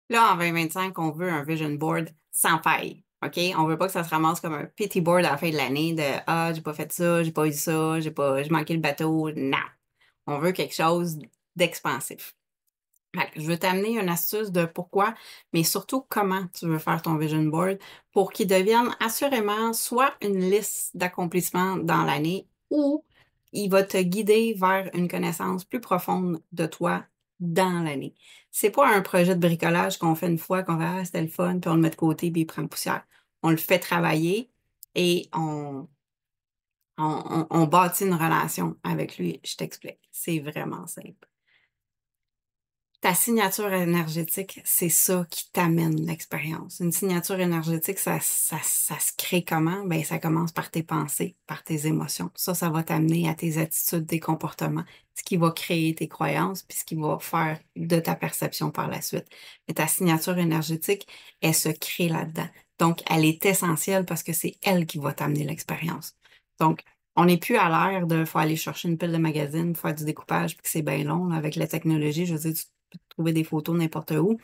Là, en 2025, on veut un vision board sans faille. OK? On veut pas que ça se ramasse comme un pity board à la fin de l'année de Ah, j'ai pas fait ça, j'ai pas eu ça, j'ai manqué le bateau. Non. On veut quelque chose d'expansif. Fait que je veux t'amener une astuce de pourquoi, mais surtout comment tu veux faire ton vision board pour qu'il devienne assurément soit une liste d'accomplissements dans l'année ou il va te guider vers une connaissance plus profonde de toi dans l'année. C'est pas un projet de bricolage qu'on fait une fois, qu'on fait Ah, c'était le fun, puis on le met de côté, puis il prend poussière. On le fait travailler et on bâtit une relation avec lui. Je t'explique. C'est vraiment simple. Ta signature énergétique, c'est ça qui t'amène l'expérience. Une signature énergétique, ça se crée comment? Ben, ça commence par tes pensées, par tes émotions. Ça va t'amener à tes attitudes, tes comportements, ce qui va créer tes croyances, puis ce qui va faire de ta perception par la suite. Mais ta signature énergétique, elle se crée là-dedans. Donc, elle est essentielle parce que c'est elle qui va t'amener l'expérience. Donc, on n'est plus à l'ère de faut aller chercher une pile de magazines, faire du découpage, puis que c'est bien long là, avec la technologie. Je veux dire, tu peux trouver des photos n'importe où.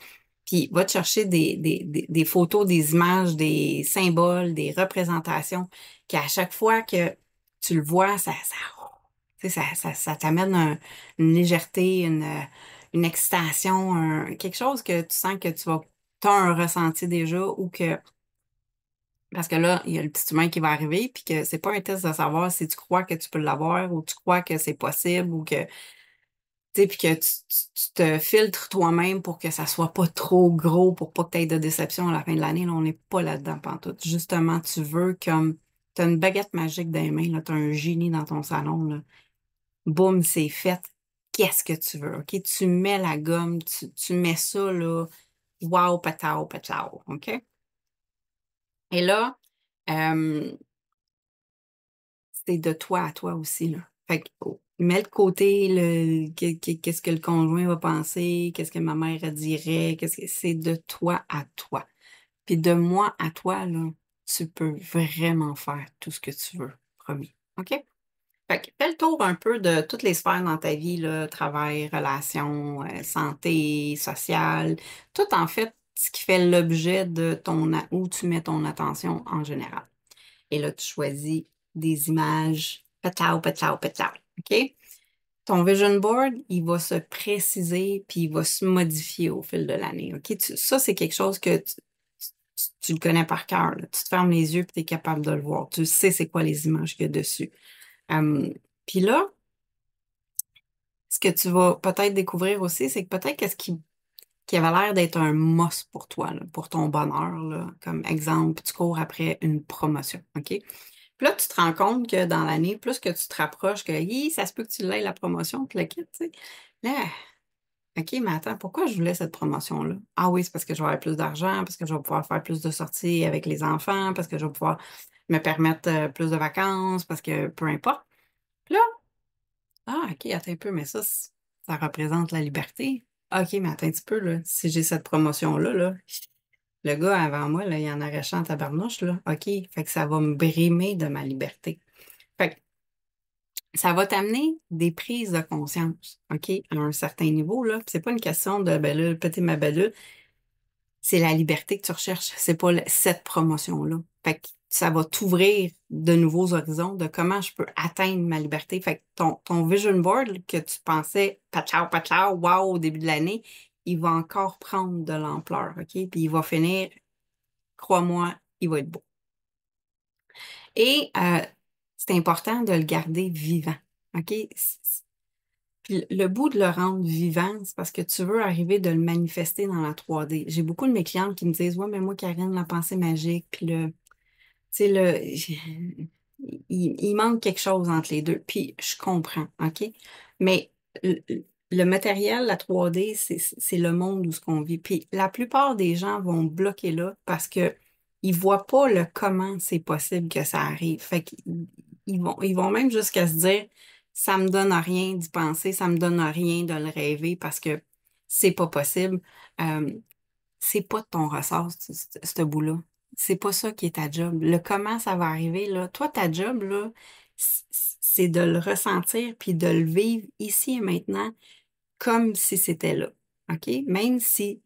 Puis va te chercher des photos, des images, des symboles, des représentations, qu'à chaque fois que tu le vois, tu sais, ça t'amène une légèreté, une excitation, quelque chose que tu sens que t'as un ressenti déjà ou que parce que là, il y a le petit humain qui va arriver, puis que c'est pas un test de savoir si tu crois que tu peux l'avoir ou tu crois que c'est possible ou que, tu sais, puis que tu te filtres toi-même pour que ça soit pas trop gros, pour pas que tu aies de déception à la fin de l'année. Là, on n'est pas là-dedans pantoute. Justement, tu veux comme, t'as une baguette magique dans les mains, là, t'as un génie dans ton salon, là. Boum, c'est fait. Qu'est-ce que tu veux, OK? Tu mets la gomme, tu mets ça, là, wow, patao, patao, OK? Et là, euh, c'est de toi à toi aussi, là. Fait que, mets de côté qu'est-ce que le conjoint va penser, qu'est-ce que ma mère dirait, qu'est-ce que c'est de toi à toi. Puis de moi à toi, là, tu peux vraiment faire tout ce que tu veux, promis. OK? Fait que fais le tour un peu de toutes les sphères dans ta vie, là, travail, relations, santé, sociale, tout en fait ce qui fait l'objet de où tu mets ton attention en général. Et là, tu choisis des images, patao, patao, patao. OK? Ton vision board, il va se préciser puis il va se modifier au fil de l'année. OK? Ça, c'est quelque chose que tu le connais par cœur, là. Tu te fermes les yeux puis tu es capable de le voir. Tu sais c'est quoi les images qu'il y a dessus. Puis là, ce que tu vas peut-être découvrir aussi, c'est que peut-être qu'est-ce qui avait l'air d'être un must pour toi, là, pour ton bonheur, là, comme exemple, tu cours après une promotion. OK? Puis là, tu te rends compte que dans l'année, plus que tu te rapproches, que ça se peut que tu l'aies la promotion, que le kit, tu sais. Là, OK, mais attends, pourquoi je voulais cette promotion-là? Ah oui, c'est parce que je vais avoir plus d'argent, parce que je vais pouvoir faire plus de sorties avec les enfants, parce que je vais pouvoir me permettre plus de vacances, parce que peu importe. Puis là, OK, attends un peu, mais ça représente la liberté. OK, mais attends un petit peu, là. Si j'ai cette promotion-là, là, le gars avant moi, là, il en arrachait en tabarnouche, là. OK, fait que ça va me brimer de ma liberté. Fait que ça va t'amener des prises de conscience, OK, à un certain niveau, là. Puis c'est pas une question de, ben là, péter ma bellule, c'est la liberté que tu recherches, c'est pas cette promotion-là. Fait que ça va t'ouvrir de nouveaux horizons de comment je peux atteindre ma liberté. Fait que ton vision board que tu pensais, patchao, wow, au début de l'année, il va encore prendre de l'ampleur, OK? Puis il va finir, crois-moi, il va être beau. Et c'est important de le garder vivant, OK? Puis le bout de le rendre vivant, c'est parce que tu veux arriver de le manifester dans la 3D. J'ai beaucoup de mes clientes qui me disent, ouais, mais moi, Karine, la pensée magique, puis tu sais, il manque quelque chose entre les deux. Puis je comprends, OK? Mais le, le matériel, la 3D, c'est le monde où ce qu'on vit. Puis la plupart des gens vont bloquer là parce que ils voient pas le comment c'est possible que ça arrive. Fait qu'ils ils vont même jusqu'à se dire, ça me donne rien d'y penser, ça me donne rien de le rêver parce que c'est pas possible. Euh, c'est pas de ton ressort, ce bout-là. C'est pas ça qui est ta job. Le comment ça va arriver, là. Toi, ta job, là, c'est de le ressentir puis de le vivre ici et maintenant comme si c'était là. OK? Même si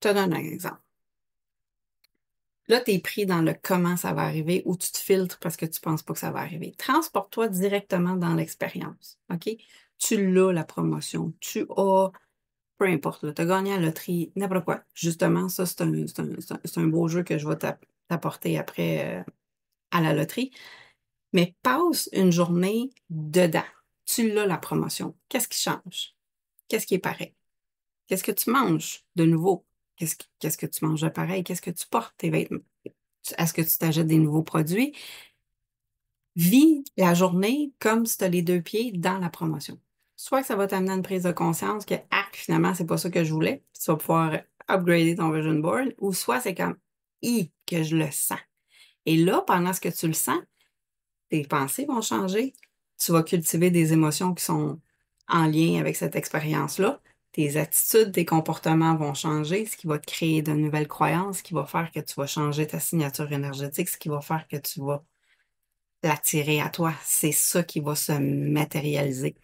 Je te donne un exemple. Là, tu es pris dans le comment ça va arriver ou tu te filtres parce que tu ne penses pas que ça va arriver. Transporte-toi directement dans l'expérience. OK? Tu l'as, la promotion. Tu as, peu importe, tu as gagné à la loterie, n'importe quoi. Justement, ça, c'est un beau jeu que je vais t'apporter après à la loterie. Mais passe une journée dedans. Tu l'as, la promotion. Qu'est-ce qui change? Qu'est-ce qui est pareil? Qu'est-ce que tu manges de nouveau? Qu'est-ce que tu manges de pareil? Qu'est-ce que tu portes, tes vêtements? Est-ce que tu t'achètes des nouveaux produits? Vis la journée comme si tu as les deux pieds dans la promotion. Soit que ça va t'amener à une prise de conscience que, ah, finalement, c'est pas ça que je voulais, puis tu vas pouvoir upgrader ton vision board, ou soit c'est comme, que je le sens. Et là, pendant ce que tu le sens, tes pensées vont changer. Tu vas cultiver des émotions qui sont en lien avec cette expérience-là. Tes attitudes, tes comportements vont changer, ce qui va te créer de nouvelles croyances, ce qui va faire que tu vas changer ta signature énergétique, ce qui va faire que tu vas l'attirer à toi. C'est ça qui va se matérialiser.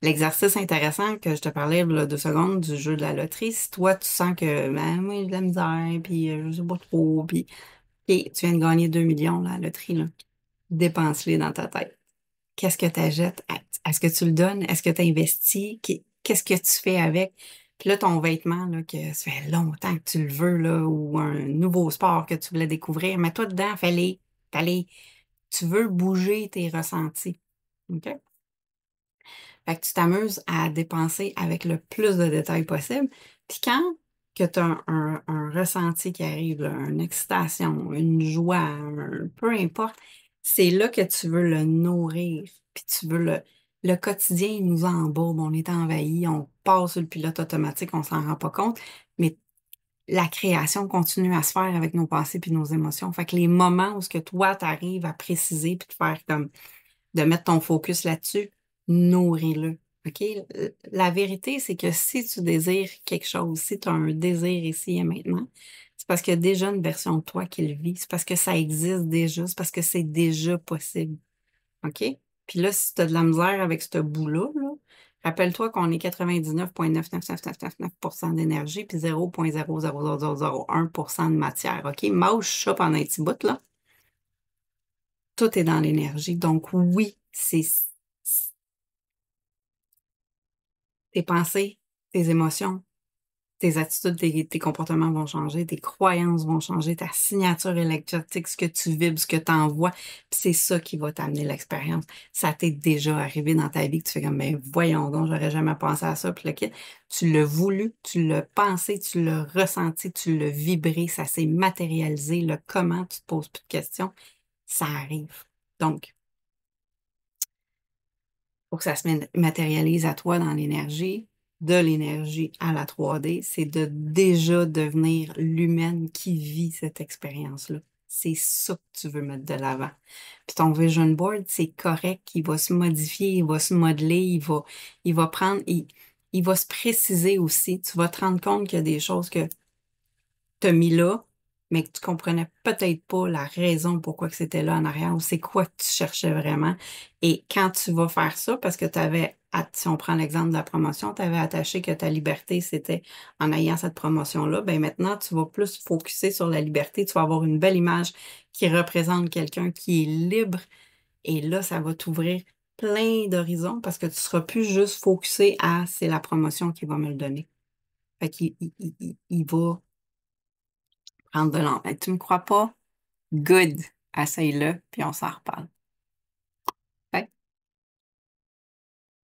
L'exercice intéressant que je te parlais il y a 2 secondes du jeu de la loterie, si toi tu sens que ben, moi j'ai de la misère, puis je sais pas trop, puis OK, tu viens de gagner 2 millions là, à la loterie, là. Dépense-les dans ta tête. Qu'est-ce que tu achètes? Est-ce que tu le donnes? Est-ce que tu investis? Qu'est-ce que tu fais avec? Puis là, ton vêtement, là, que ça fait longtemps que tu le veux, là, ou un nouveau sport que tu voulais découvrir, mets-toi dedans, fais-les. Fais-les. Tu veux bouger tes ressentis. OK? Fait que tu t'amuses à dépenser avec le plus de détails possible. Puis quand que tu as un ressenti qui arrive, là, une excitation, une joie, peu importe, c'est là que tu veux le nourrir. Puis tu veux le quotidien, il nous embourbe, on est envahi, on passe sur le pilote automatique, on s'en rend pas compte. Mais la création continue à se faire avec nos pensées puis nos émotions. Fait que les moments où ce que toi, tu arrives à préciser puis de faire comme de mettre ton focus là-dessus, nourris-le. OK? La vérité, c'est que si tu désires quelque chose, si tu as un désir ici et maintenant, c'est parce qu'il y a déjà une version de toi qui le vit. C'est parce que ça existe déjà. C'est parce que c'est déjà possible. OK? Puis là, si tu as de la misère avec ce bout-là, là, rappelle-toi qu'on est 99,99999% d'énergie puis 0,00001% de matière. OK? Mâche ça pendant un petit bout, là. Tout est dans l'énergie. Donc oui, c'est tes pensées, tes émotions, tes attitudes, tes comportements vont changer, tes croyances vont changer, ta signature électrique, ce que tu vibres, ce que tu envoies, puis c'est ça qui va t'amener l'expérience. Ça t'est déjà arrivé dans ta vie que tu fais comme, ben voyons donc, j'aurais jamais pensé à ça, puis le kit. Tu l'as voulu, tu l'as pensé, tu l'as ressenti, tu l'as vibré, ça s'est matérialisé, le comment, tu te poses plus de questions, ça arrive. Donc, pour que ça se matérialise à toi dans l'énergie, de l'énergie à la 3D, c'est de déjà devenir l'humaine qui vit cette expérience-là. C'est ça que tu veux mettre de l'avant. Puis ton vision board, c'est correct, il va se modifier, il va se modeler, il va prendre, il va se préciser aussi. Tu vas te rendre compte qu'il y a des choses que t'as mis là, mais que tu comprenais peut-être pas la raison pourquoi que c'était là en arrière ou c'est quoi que tu cherchais vraiment. Et quand tu vas faire ça, parce que tu avais, si on prend l'exemple de la promotion, tu avais attaché que ta liberté, c'était en ayant cette promotion-là, ben maintenant, tu vas plus focuser sur la liberté. Tu vas avoir une belle image qui représente quelqu'un qui est libre. Et là, ça va t'ouvrir plein d'horizons parce que tu seras plus juste focusé à c'est la promotion qui va me le donner. Fait qu'il il va prendre de l'an. Tu me crois pas? Good. Essaye-le, puis on s'en reparle.